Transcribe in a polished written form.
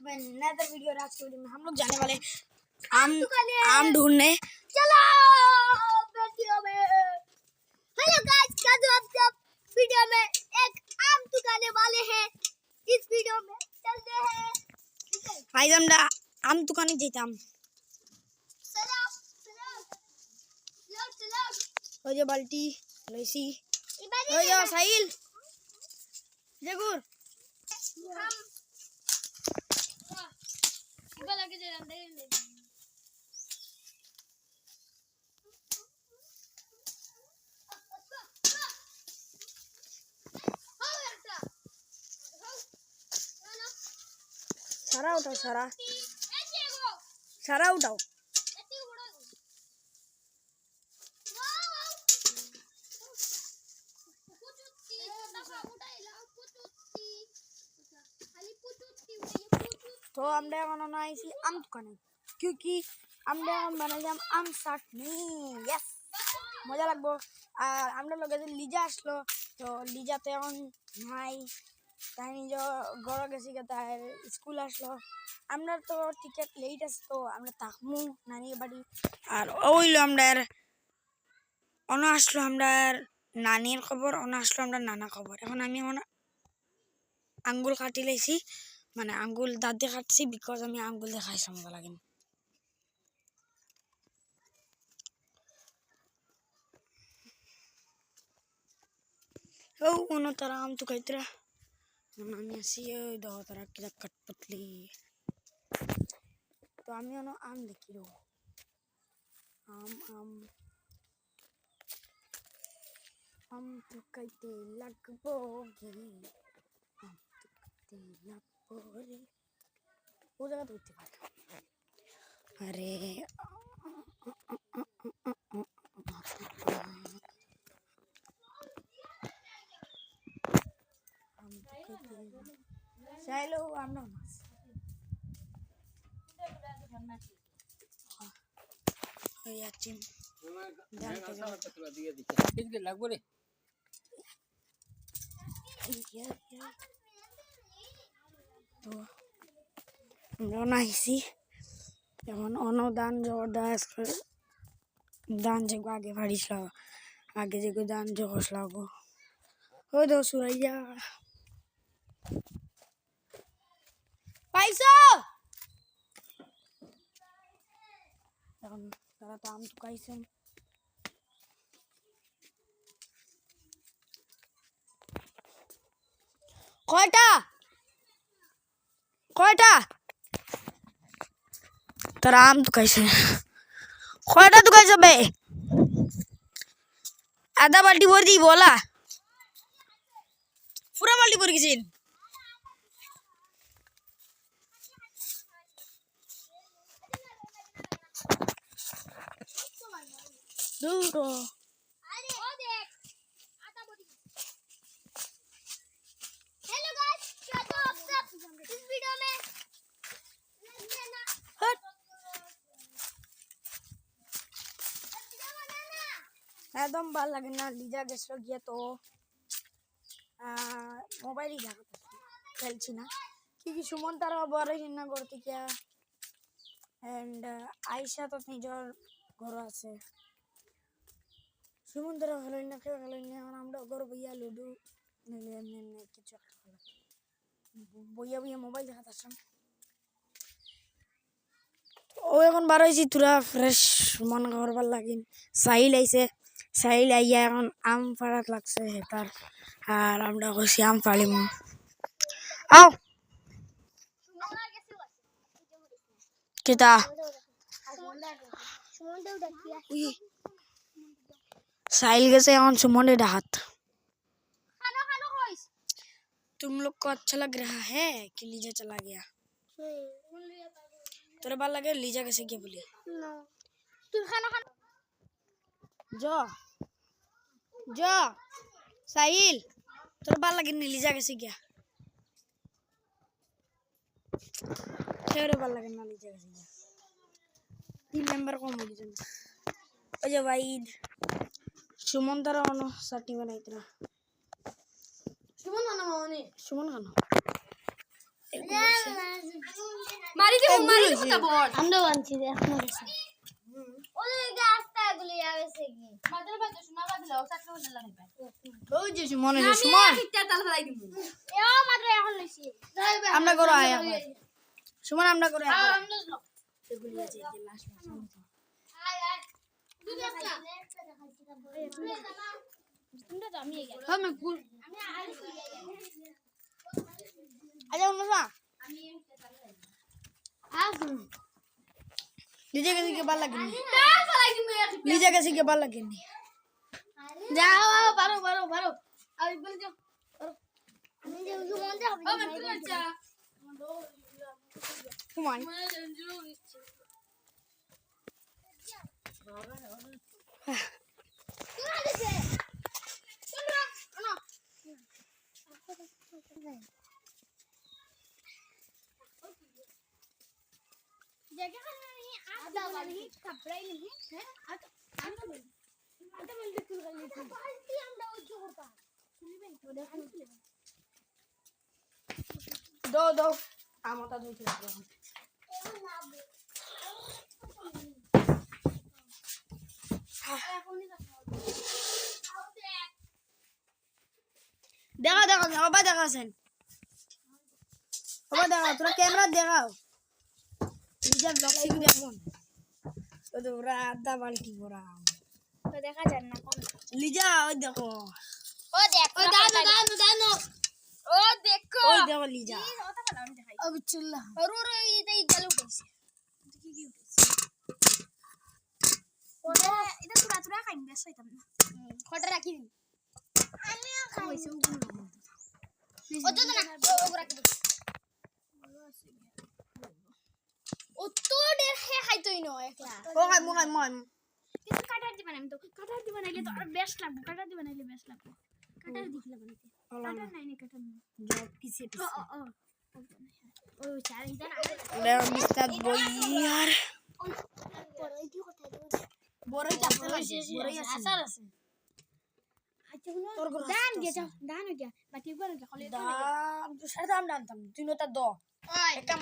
नया वीडियो। आज के वीडियो में हम लोग जाने वाले आम ढूंढने। चलो वीडियो में। हेलो गाइस, क्या जो आप सब वीडियो में एक आम टुकाने वाले हैं। इस वीडियो में चलते हैं भाई, हम आम टुकाने जाते हम। हो जा बाल्टी लैसी हो जा साहिल जगुर हम इबा लगे जे अंदर ले सारा उठाओ, सारा उठाओ। तो আমরা এখন আইছি আম দোকানে, क्योंकि আমরা এখন বানাইলাম আম চাটনি। यस, মজা লাগবে। আর আমরা লগে যে লিজা আসলো, তো লিজা তো এখন নাই, তাই নিজ ঘরে গেছি, তাই স্কুল আসলো। আমরা তো টিকিট লেট আছে, তো আমরা থাকমু নানির বাড়ি। আর ওইলো আমরা অন আসলো আমরা নানির খবর, অন আসলো আমরা নানা খবর। এখন আমি আঙ্গুল কাটি লাইছি, মানে আঙ্গুল দাঁত দিয়ে কাটছি, বিকজ আমি আঙ্গুল দিয়ে খাইছি মজা লাগে। ও অন্য তারা আম তো খাইতরা, আমি আসি ওই দহ তারা কিরা কাটপতলি। তো আমি অন্য আম দেখি রো আম আম আম তো খাইতে লাগবো গে, আম তো খাইতে লাগবো রে। ও জায়গা তো উঠতে পারে। আরে চাইলেও আমরা মাছ লাগবো রে। তো আমরা আইসি এখন অনুদান দান যে আগে বাড়িছিল, আগে যে দান যে হসলাগো ওই দো সুরাইয়া পাইছো। এখন তারা তো আম টুকাইছেন। কয়টা কয়টা তারা আম টুকাইছে? কয়টা টুকাইছে বে? আধা বাল্টি ভরে দিই বলা, পুরা বাল্টি ভরে গেছেন। একদম ভালো লাগে না। লিজা গেছিল গিয়ে তো মোবাইলই দেখাতে খেলছি না, কি সুমন তারা বড় না করতে গিয়া। এন্ড আয়সা তো নিজের ঘর আছে, সুমন তারা ভালোই না খেয়ে ভালোই না। এখন আমরা ঘর বইয়া লুডু নিলে কিছু একটা ভালো বইয়া বইয়া মোবাইল দেখাতে আসলাম। ও এখন বার হয়েছি তোরা ফ্রেশ মন করবার লাগিন। সাহিল আইছে, সাহিল আইয়া এখন আম পাড়াত লাগছে হেতার, আর আমরা কইছি আম পাড়িম। আও কেতা साहिल गए এখন सुमन डाहत। तुम लोग को अच्छा लग रहा है कि लीजा चला गया? तेरे बाल लगे लीजा कैसे क्या बोली? जो जो साहिल तेरे बाल लगे नहीं, लीजा कैसे गया? तेरे बाल लगे ना, लीजा कैसे गया? 3 नंबर को मुझे अजय भाई सुमन तारा ono sati banai tera सुमन खाना মারি দে মারি দে কথা বল আমরা বানছি এখন গেছে ওই গাছটাগুলো আবেছে কি মাদার বাদ শোনা বাদ লাও চাকরি হল না ভাই ওই যে মনে যে সুমন কিটা তাল ফলাই দিমু এ মাত্র এখন লইছি আমরা করো আয় সুমন আমরা করো আমরা এগুলি আছে যে লাস্ট আয় আয় তুই আসলা তোমরা তো আমি গেল আমি কুল আমি আইছি আজ অন্য না আমি আসুন লিজা কাছে কি ভালো লাগে তাল ফলাই দিমু লিজা কাছে কি ভালো লাগে যাও বারো বারো বারো আর বল যাও আমি যে মন যা হবে আমি তুই আচ্ছা সুমন जगह नहीं आधा वाली कपड़ा ही नहीं है आधा वाली कुल वाली बाल्टी हम डाउ जो होता सुनिबेन तो देखो दो दो আমটা ধুইতে হবে দেখা দেখা সবাই দেখাছেন সবাই দেখা তোরা ক্যামেরা দেখাও নিজের ব্লগ থেকে দেখুন তো ওরা আধা বালতি ভরা तो देखा जाना कौन লিজা ওই দেখো ओ देख ओ दानो ओ देखो ওই দেখো লিজা ये होता वाला हम दिखाई अब चुल्ला और ये गलू कैसे की ওটা এটা তুরা তুরা খাইন বেশ হইতাম না খটা রাখি দিন আমি খাই ও তো না ও রাখি দিন ও তো দের হে খাইতই ন একলা ও খাই মই কিন্তু কাটার দিবা না আমি তো কাটার দিবা নাইলে তো আর বেশ লাগবে কাটার দিবা নাইলে বেশ লাগবে কাটার দিখলা বানাইতে কাটার নাই না কাটার নাই জব কিসে ও চার ইদান লেও মিস্টার বই यार পরে কি কথা বড়ই চাপতে লাগছে বড়ই আছে আসার আছে আচ্ছা তোর ঘর দান গে যাও দান গে বাকি বড় গে খলে দাম তো সাড়ে দাম দাম তুই নটা দ ওই একটা